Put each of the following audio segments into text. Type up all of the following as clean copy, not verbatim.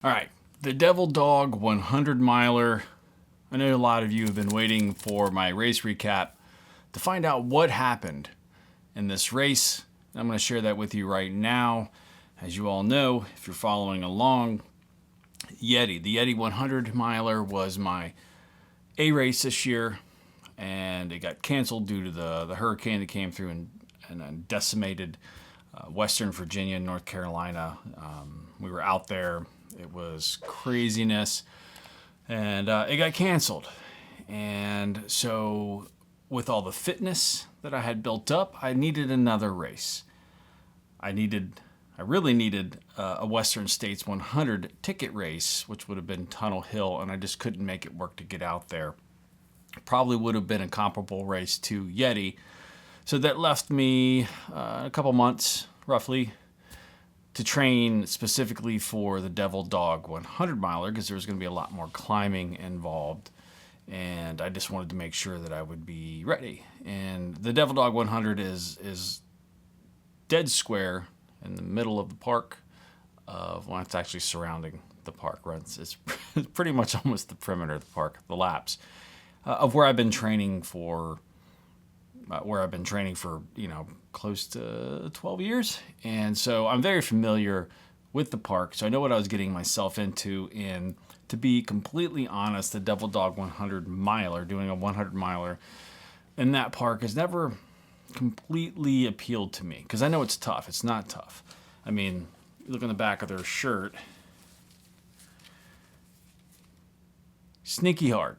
All right, the Devil Dog 100 miler. I know a lot of you have been waiting for my race recap to find out what happened in this race. I'm going to share that with you right now. As you all know, if you're following along, the Yeti 100 miler was my A race this year, and it got canceled due to the hurricane that came through and decimated Western Virginia and North Carolina. We were out there. It was craziness, and it got canceled. And so, with all the fitness that I had built up, I needed another race. I really needed a Western States 100 ticket race, which would have been Tunnel Hill, and I just couldn't make it work to get out there. Probably would have been a comparable race to Yeti. So that left me a couple months, roughly, to train specifically for the Devil Dog 100 miler, because there was going to be a lot more climbing involved. And I just wanted to make sure that I would be ready. And the Devil Dog 100 is dead square in the middle of the park. It's actually surrounding the park. It's pretty much almost the perimeter of the park, the laps, of where I've been training for. Close to 12 years. And so I'm very familiar with the park. So I know what I was getting myself into. And to be completely honest, the Devil Dog 100 miler, doing a 100 miler in that park has never completely appealed to me. Because I know it's tough. It's not tough. I mean, look on the back of their shirt. Sneaky hard.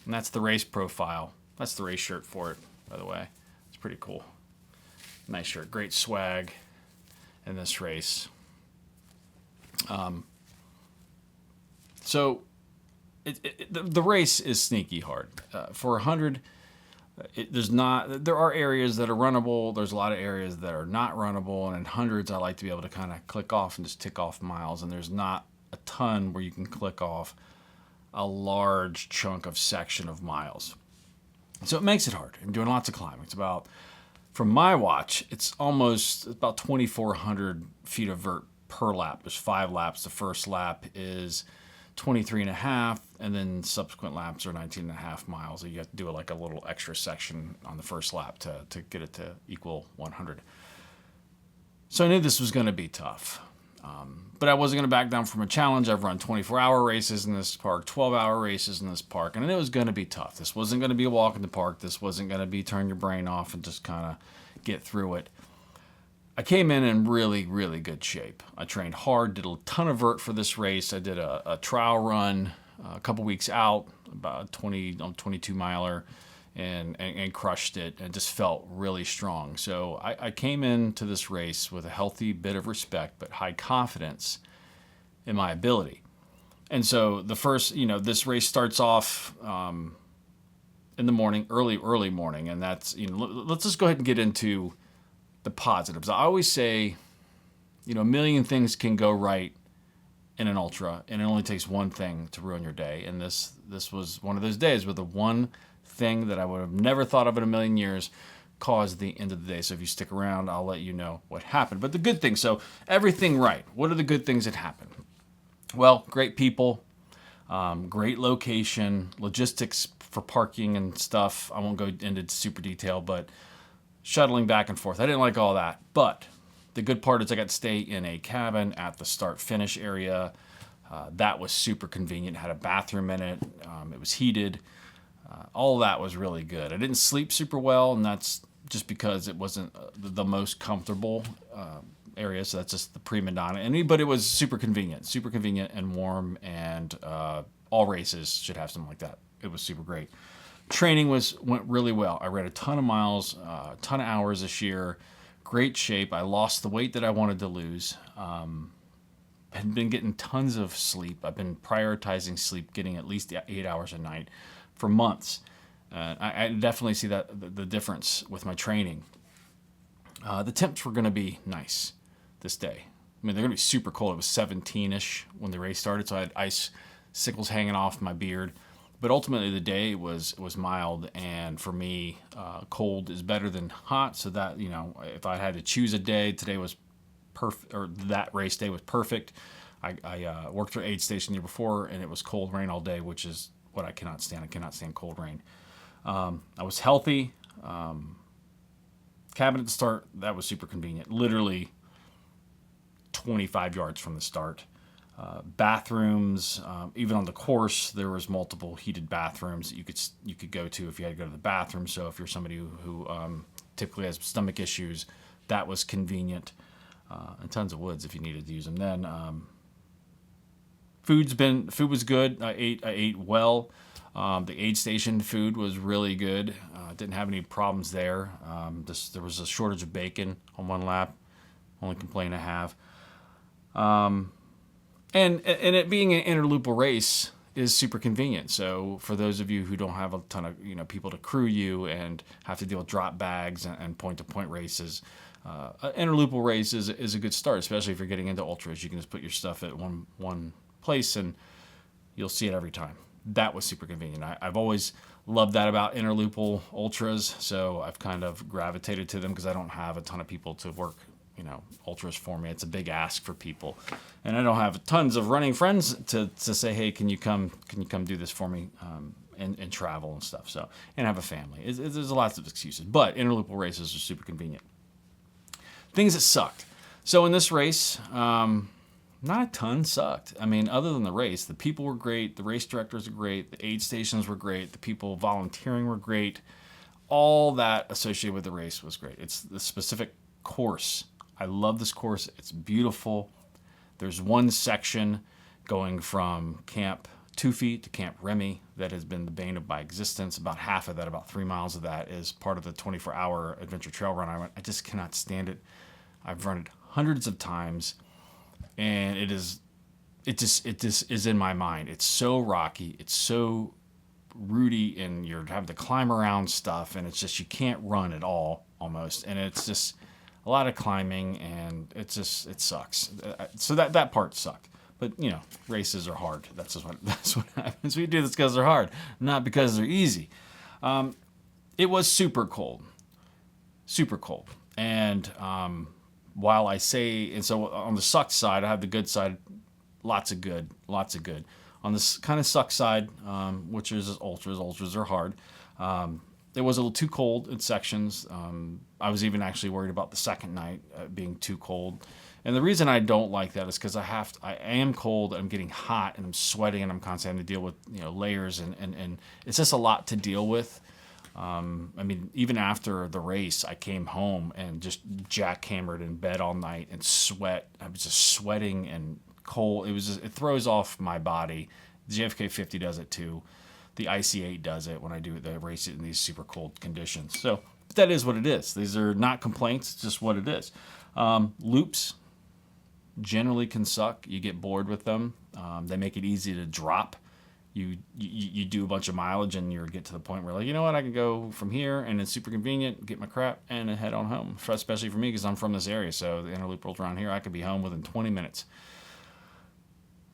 And that's the race profile. That's the race shirt for it, by the way. It's pretty cool. Nice shirt. Great swag in this race. So the race is sneaky hard. For 100, there are areas that are runnable. There's a lot of areas that are not runnable. And in hundreds, I like to be able to kind of click off and just tick off miles. And there's not a ton where you can click off a large chunk of section of miles. So it makes it hard. I'm doing lots of climbing. It's about, from my watch, it's about 2,400 feet of vert per lap. There's 5 laps. The first lap is 23 and a half, and then subsequent laps are 19 and a half miles. So you have to do like a little extra section on the first lap to get it to equal 100. So I knew this was going to be tough. But I wasn't going to back down from a challenge. I've run 24-hour races in this park, 12-hour races in this park, and I knew it was going to be tough. This wasn't going to be a walk in the park. This wasn't going to be turn your brain off and just kind of get through it. I came in really, really good shape. I trained hard, did a ton of vert for this race. I did a trial run a couple weeks out, about 22 miler, and crushed it and just felt really strong. So I came into this race with a healthy bit of respect, but high confidence in my ability. And so the first, this race starts off in the morning, early morning, and that's, let's just go ahead and get into the positives. I always say, a million things can go right in an ultra, and it only takes one thing to ruin your day. And this was one of those days with the one thing that I would have never thought of in a million years caused the end of the day. So if you stick around, I'll let you know what happened. But the good things, so everything right. What are the good things that happened? Well, great people, great location, logistics for parking and stuff. I won't go into super detail, but shuttling back and forth. I didn't like all that. But the good part is I got to stay in a cabin at the start-finish area. That was super convenient. It had a bathroom in it. It was heated. All that was really good. I didn't sleep super well, and that's just because it wasn't the most comfortable area. So that's just the prima donna. But it was super convenient and warm, and all races should have something like that. It was super great. Training went really well. I ran a ton of miles, a ton of hours this year. Great shape. I lost the weight that I wanted to lose. I've been getting tons of sleep. I've been prioritizing sleep, getting at least 8 hours a night for months. I definitely see the difference with my training. The temps were going to be nice this day. I mean, they're going to be super cold. It was 17-ish when the race started, so I had ice sickles hanging off my beard. But ultimately, the day was mild, and for me, cold is better than hot. So that, if I had to choose a day, today was perfect, or that race day was perfect. I worked for aid station the year before, and it was cold rain all day, which is what I cannot stand. I cannot stand cold rain. I was healthy. Cabin at the start, that was super convenient. Literally 25 yards from the start. Bathrooms, even on the course, there was multiple heated bathrooms that you could go to if you had to go to the bathroom. So if you're somebody who typically has stomach issues, that was convenient. And tons of woods if you needed to use them. Then food was good. I ate well. The aid station food was really good. Didn't have any problems there. There was a shortage of bacon on one lap. Only complaint I have. And it being an interloopal race is super convenient. So for those of you who don't have a ton of people to crew you and have to deal with drop bags and point-to-point races, an interloopal race is a good start, especially if you're getting into ultras. You can just put your stuff at one place and you'll see it every time. That was super convenient. I've always loved that about interloopal ultras, so I've kind of gravitated to them because I don't have a ton of people to work ultras for me. It's a big ask for people, and I don't have tons of running friends to say, hey, can you come do this for me, and travel and stuff. So, and have a family. There's lots of excuses, but interloopal races are super convenient. Things that sucked. So in this race, not a ton sucked. I mean, other than the race, the people were great, the race directors were great, the aid stations were great, the people volunteering were great. All that associated with the race was great. It's the specific course. I love this course. It's beautiful. There's one section going from Camp 2 Feet to Camp Remy that has been the bane of my existence. About half of that, about 3 miles of that, is part of the 24-hour adventure trail run. I just cannot stand it. I've run it hundreds of times, and it just is in my mind. It's so rocky. It's so rooty, and you're having to climb around stuff, and it's just, you can't run at all almost, and it's just a lot of climbing, and it sucks. So that part sucked. But races are hard. That's what happens. We do this because they're hard, not because they're easy. It was super cold, and while I say, and so on the suck side, I have the good side, lots of good. On this kind of suck side, which is ultras are hard. It was a little too cold in sections. I was even actually worried about the second night being too cold. And the reason I don't like that is because I am cold, I'm getting hot, and I'm sweating, and I'm constantly having to deal with layers, and it's just a lot to deal with. I mean, even after the race, I came home and just jackhammered in bed all night and sweat. I was just sweating and cold. It throws off my body. The JFK 50 does it too. The IC8 does it when I do the race in these super cold conditions. So that is what it is. These are not complaints. It's just what it is. Loops generally can suck. You get bored with them. They make it easy to drop. You do a bunch of mileage and you get to the point where, like, you know what, I can go from here and it's super convenient, get my crap, and head on home. Especially for me because I'm from this area. So the interloop rolls around here, I could be home within 20 minutes.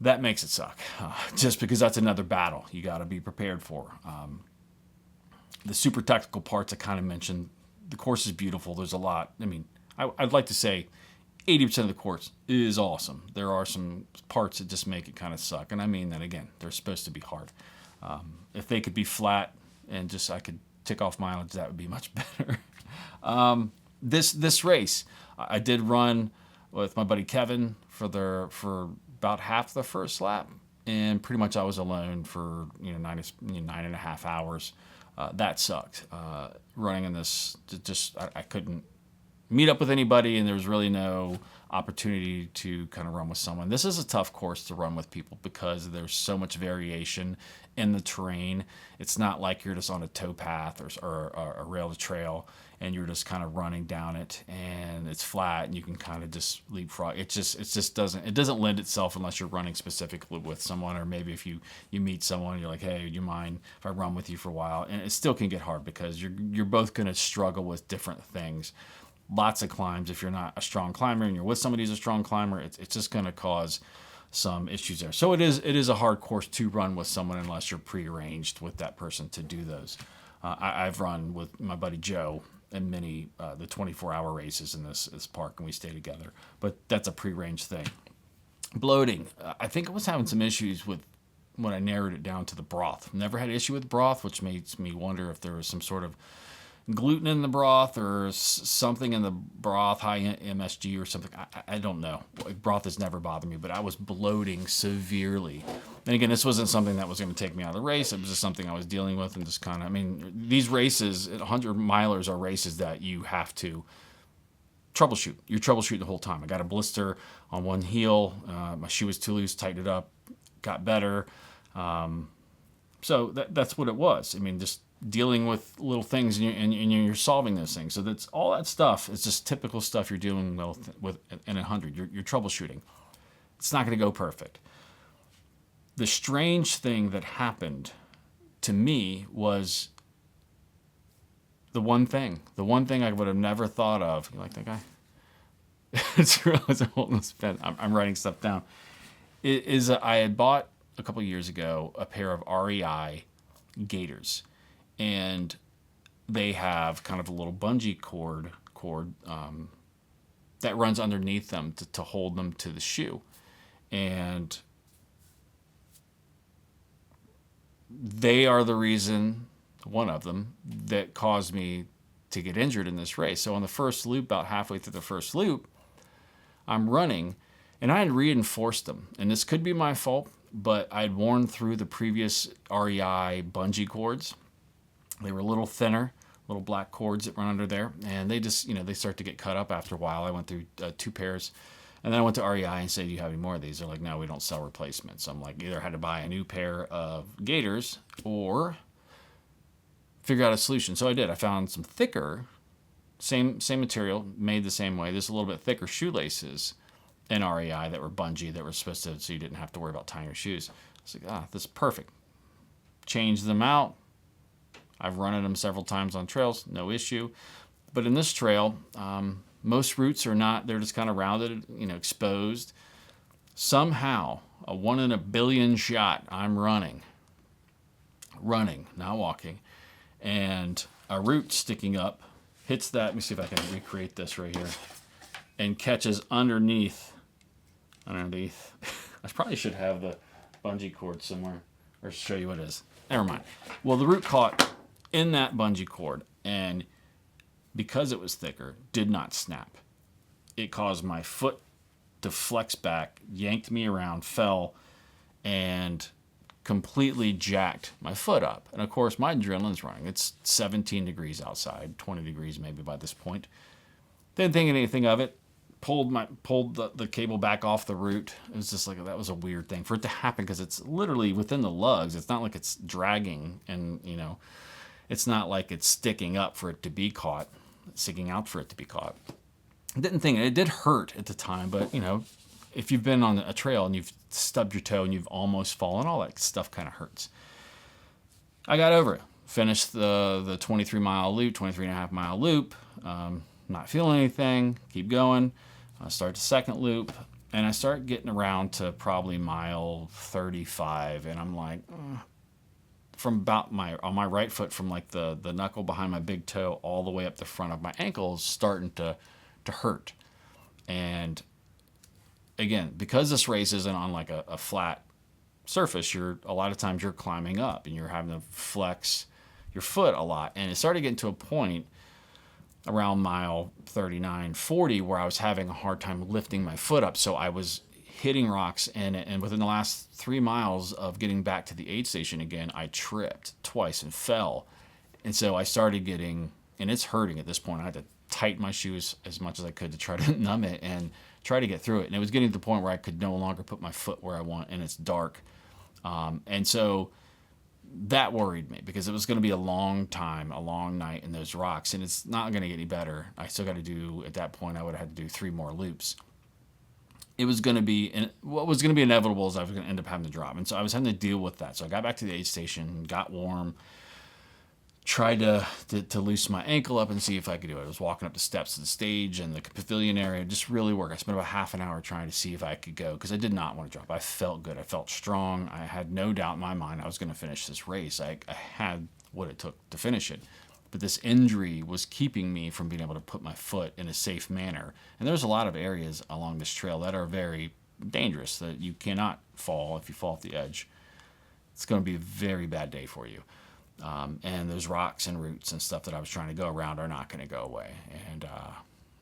That makes it suck, just because that's another battle you got to be prepared for. The super technical parts I kind of mentioned, the course is beautiful. There's a lot. I mean, I'd like to say 80% of the course is awesome. There are some parts that just make it kind of suck, and I mean that again. They're supposed to be hard. If they could be flat and just I could tick off mileage, that would be much better. This race, I did run with my buddy Kevin for about half the first lap, and pretty much I was alone for 9.5 hours. That sucked. Running in this, I couldn't meet up with anybody, and there was really no opportunity to kind of run with someone. This is a tough course to run with people because there's so much variation in the terrain. It's not like you're just on a towpath or a rail to trail and you're just kind of running down it and it's flat and you can kind of just leapfrog. It doesn't lend itself unless you're running specifically with someone, or maybe if you meet someone and you're like, hey, do you mind if I run with you for a while? And it still can get hard because you're both going to struggle with different things. Lots of climbs. If you're not a strong climber and you're with somebody who's a strong climber, it's just going to cause some issues there. So it is a hard course to run with someone unless you're prearranged with that person to do those. I've run with my buddy Joe in many the 24-hour races in this park, and we stay together. But that's a prearranged thing. Bloating. I think I was having some issues with when I narrowed it down to the broth. Never had an issue with broth, which makes me wonder if there was some sort of gluten in the broth or something in the broth, high MSG or something. I don't know. Broth has never bothered me, but I was bloating severely. And again, this wasn't something that was going to take me out of the race. It was just something I was dealing with and just kind of, I mean, these races, 100 milers are races that you have to troubleshoot. You're troubleshooting the whole time. I got a blister on one heel. My shoe was too loose, tightened it up, got better. So that's what it was. I mean, just dealing with little things and you're solving those things. So that's all that stuff is just typical stuff you're dealing with in 100. You're troubleshooting. It's not going to go perfect. The strange thing that happened to me was the one thing I would have never thought of. You like that guy? It's real. It's a whole pen. I'm writing stuff down. I had bought a couple years ago a pair of REI gaiters, and they have kind of a little bungee cord that runs underneath them to hold them to the shoe, and they are the reason, one of them, that caused me to get injured in this race. So on the first loop, about halfway through the first loop, I'm running, and I had reinforced them. And this could be my fault, but I'd worn through the previous REI bungee cords. They were a little thinner, little black cords that run under there, and they just, they start to get cut up after a while. I went through 2 pairs, and then I went to REI and said, "Do you have any more of these?" They're like, "No, we don't sell replacements." So I'm like, either had to buy a new pair of gaiters or figure out a solution. So I did. I found some thicker, same material, made the same way, just a little bit thicker shoelaces in REI that were bungee, that were supposed to, so you didn't have to worry about tying your shoes. I was like, this is perfect. Changed them out. I've run in them several times on trails, no issue. But in this trail, most routes are not, they're just kind of rounded, exposed. Somehow, a 1 in a billion shot, I'm running, not walking, and a root sticking up hits that. Let me see if I can recreate this right here, and catches underneath. I probably should have the bungee cord somewhere, or show you what it is. Never mind. Well, the root caught in that bungee cord, and because it was thicker, did not snap. It caused my foot to flex back, yanked me around, fell, and completely jacked my foot up. And of course, my adrenaline's running. It's 17 degrees outside, 20 degrees maybe by this point. Didn't think anything of it. Pulled the cable back off the root. It was just like, that was a weird thing for it to happen, because it's literally within the lugs. It's not like it's dragging, and it's not like it's sticking up for it to be caught, sticking out for it to be caught. I didn't think it did hurt at the time, but if you've been on a trail and you've stubbed your toe and you've almost fallen, all that stuff kind of hurts. I got over it. Finished the 23-mile loop, 23.5-mile loop. Not feeling anything. Keep going. I start the second loop, and I start getting around to probably mile 35, and I'm like, from about on my right foot, from like the knuckle behind my big toe all the way up the front of my ankle is starting to hurt. And again, because this race isn't on like a flat surface, a lot of times you're climbing up and you're having to flex your foot a lot. And it started getting to a point around mile 39, 40 where I was having a hard time lifting my foot up. So I was hitting rocks, and within the last 3 miles of getting back to the aid station again, I tripped twice and fell. And so I started getting, and it's hurting at this point. I had to tighten my shoes as much as I could to try to numb it and try to get through it. And it was getting to the point where I could no longer put my foot where I want, and it's dark. And so that worried me, because it was going to be a long time, a long night in those rocks, and it's not going to get any better. I still got to do, at that point, I would have had to do 3 more loops. It was going to be, what was going to be inevitable is I was going to end up having to drop. And so I was having to deal with that. So I got back to the aid station, got warm, tried to loosen my ankle up and see if I could do it. I was walking up the steps of the stage and the pavilion area, just really work. I spent about half an hour trying to see if I could go, because I did not want to drop. I felt good. I felt strong. I had no doubt in my mind I was going to finish this race. I had what it took to finish it. But this injury was keeping me from being able to put my foot in a safe manner. And there's a lot of areas along this trail that are very dangerous, that you cannot fall. If you fall off the edge, it's going to be a very bad day for you. And those rocks and roots and stuff that I was trying to go around are not going to go away. And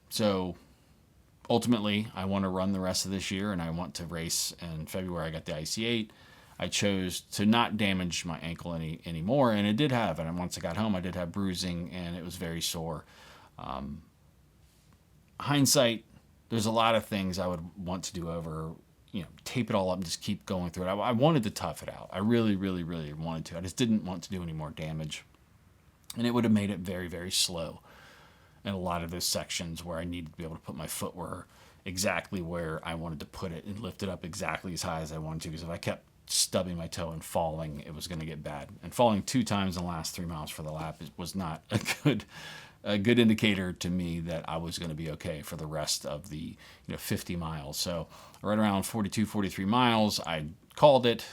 so ultimately, I want to run the rest of this year, and I want to race in February. I got the IC8. I chose to not damage my ankle anymore, and it did have. And once I got home, I did have bruising, and it was very sore. Hindsight, there's a lot of things I would want to do over. Tape it all up and just keep going through it. I wanted to tough it out. I really, really, really wanted to. I just didn't want to do any more damage, and it would have made it very, very slow in a lot of those sections where I needed to be able to put my foot exactly where I wanted to put it and lift it up exactly as high as I wanted to. Because if I kept stubbing my toe and falling, it was going to get bad. And falling 2 times in the last 3 miles for the lap was not a good indicator to me that I was going to be okay for the rest of the 50 miles. So right around 42, 43 miles, I called it.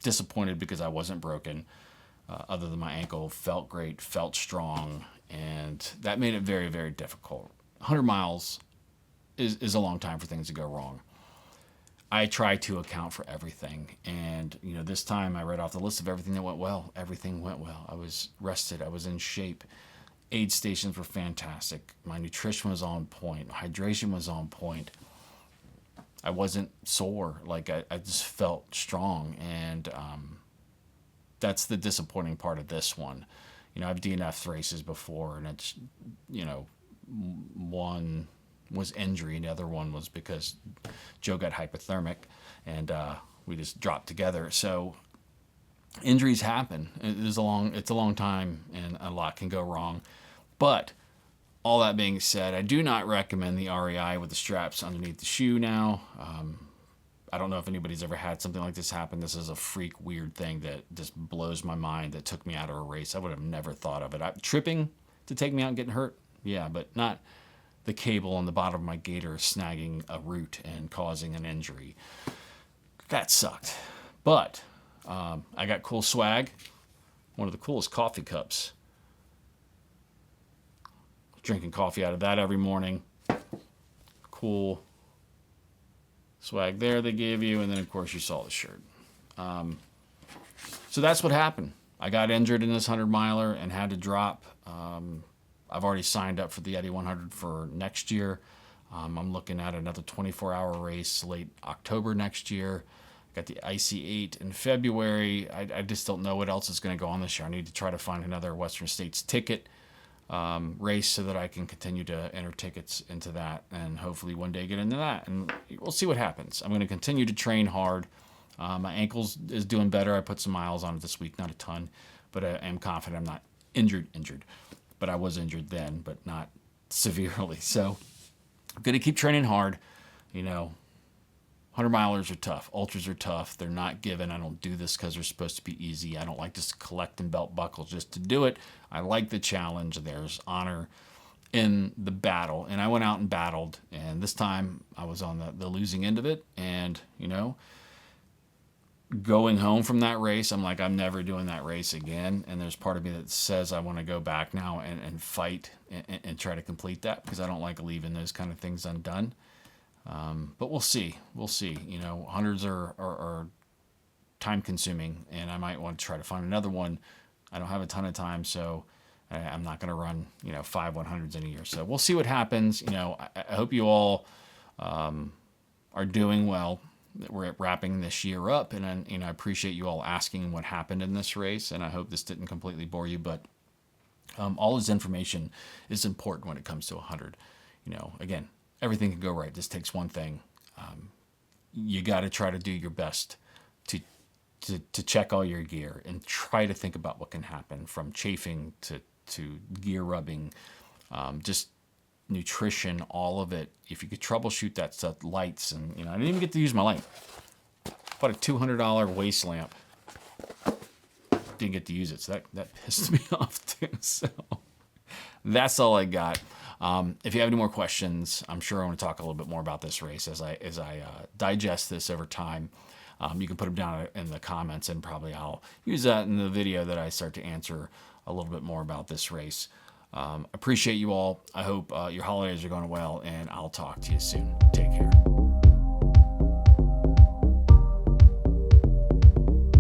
Disappointed because I wasn't broken. Other than my ankle, felt great, felt strong, and that made it very, very difficult. 100 miles is a long time for things to go wrong. I try to account for everything, and this time I read off the list of everything that went well. Everything went well. I was rested. I was in shape. Aid stations were fantastic. My nutrition was on point. Hydration was on point. I wasn't sore. I just felt strong, and that's the disappointing part of this one. I've DNF'd races before, and it's one was injury, and the other one was because Joe got hypothermic, and we just dropped together. So injuries happen. It's a long time, and a lot can go wrong. But all that being said, I do not recommend the REI with the straps underneath the shoe now. I don't know if anybody's ever had something like this happen. This is a freak, weird thing that just blows my mind, that took me out of a race. I would have never thought of it. Tripping to take me out and getting hurt? Yeah, but not the cable on the bottom of my gaiter snagging a root and causing an injury. That sucked. But I got cool swag. One of the coolest coffee cups. Drinking coffee out of that every morning. Cool swag there they gave you, and then of course you saw the shirt. So that's what happened. I got injured in this 100-miler and had to drop. I've already signed up for the Eddie 100 for next year. I'm looking at another 24-hour race late October next year. Got the IC8 in February. I just don't know what else is going to go on this year. I need to try to find another Western States ticket race so that I can continue to enter tickets into that and hopefully one day get into that. And we'll see what happens. I'm going to continue to train hard. My ankles is doing better. I put some miles on it this week, not a ton, but I am confident I'm not injured. But I was injured then, but not severely. So I'm going to keep training hard. 100-milers are tough. Ultras are tough. They're not given. I don't do this because they're supposed to be easy. I don't like just collecting belt buckles just to do it. I like the challenge. There's honor in the battle. And I went out and battled. And this time I was on the losing end of it. And, going home from that race, I'm like, I'm never doing that race again. And there's part of me that says I want to go back now and fight and try to complete that, because I don't like leaving those kind of things undone. But we'll see. Hundreds are time consuming, and I might want to try to find another one. I don't have a ton of time, so I'm not going to run, 5 100s in a year. So we'll see what happens. I hope you all are doing well. We're wrapping this year up, and I appreciate you all asking what happened in this race, and I hope this didn't completely bore you, but all this information is important when it comes to 100. Again, everything can go right. This takes one thing. You got to try to do your best to check all your gear and try to think about what can happen, from chafing to gear rubbing, just nutrition, all of it. If you could troubleshoot that stuff, lights, and I didn't even get to use my light. Bought a $200 waist lamp. Didn't get to use it, so that pissed me off too. So that's all I got. If you have any more questions, I'm sure I want to talk a little bit more about this race as I digest this over time. You can put them down in the comments, and probably I'll use that in the video that I start to answer a little bit more about this race. Appreciate you all. I hope your holidays are going well, and I'll talk to you soon. Take care.